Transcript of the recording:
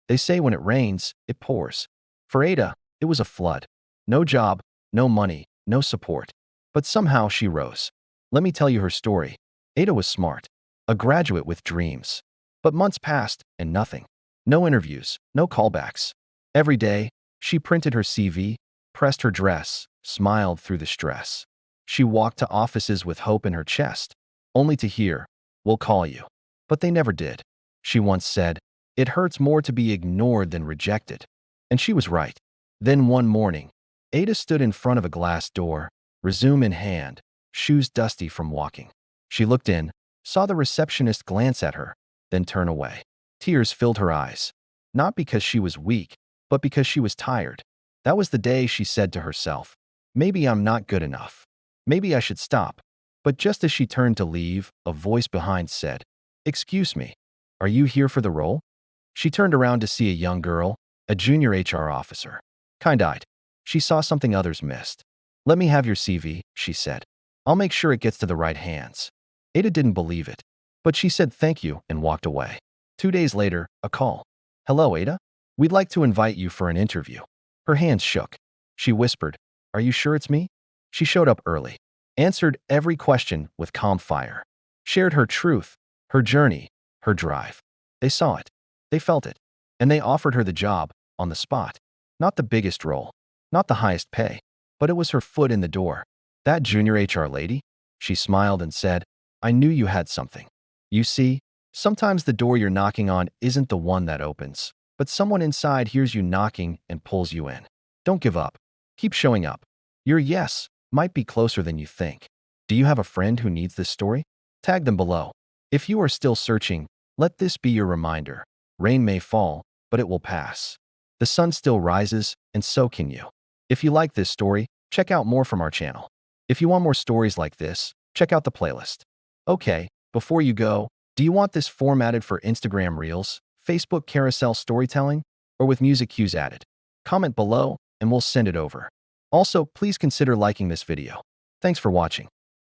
They say when it rains, it pours. For Ada, it was a flood. No job, no money, no support. But somehow she rose. Let me tell you her story. Ada was smart, a graduate with dreams. But months passed and nothing. No interviews, no callbacks. Every day, she printed her CV, pressed her dress, smiled through the stress. She walked to offices with hope in her chest, only to hear, "We'll call you." But they never did. She once said, "It hurts more to be ignored than rejected." And she was right. Then one morning, Ada stood in front of a glass door, resume in hand, shoes dusty from walking. She looked in, saw the receptionist glance at her, then turn away. Tears filled her eyes, not because she was weak, but because she was tired. That was the day she said to herself, "Maybe I'm not good enough. Maybe I should stop." But just as she turned to leave, a voice behind said, "Excuse me, are you here for the role?" She turned around to see a young girl, a junior HR officer. Kind-eyed, she saw something others missed. "Let me have your CV," she said. "I'll make sure it gets to the right hands." Ada didn't believe it, but she said thank you and walked away. 2 days later, a call. "Hello, Ada. We'd like to invite you for an interview." Her hands shook. She whispered, "Are you sure it's me?" She showed up early, answered every question with calm fire, shared her truth, her journey, her drive. They saw it, they felt it, and they offered her the job on the spot. Not the biggest role, not the highest pay, but it was her foot in the door. "That junior HR lady?" She smiled and said, "I knew you had something." You see, sometimes the door you're knocking on isn't the one that opens, but someone inside hears you knocking and pulls you in. Don't give up. Keep showing up. Your yes might be closer than you think. Do you have a friend who needs this story? Tag them below. If you are still searching, let this be your reminder. Rain may fall, but it will pass. The sun still rises, and so can you. If you like this story, check out more from our channel. If you want more stories like this, check out the playlist. Okay, before you go, do you want this formatted for Instagram Reels, Facebook carousel storytelling, or with music cues added? Comment below, and we'll send it over. Also, please consider liking this video. Thanks for watching.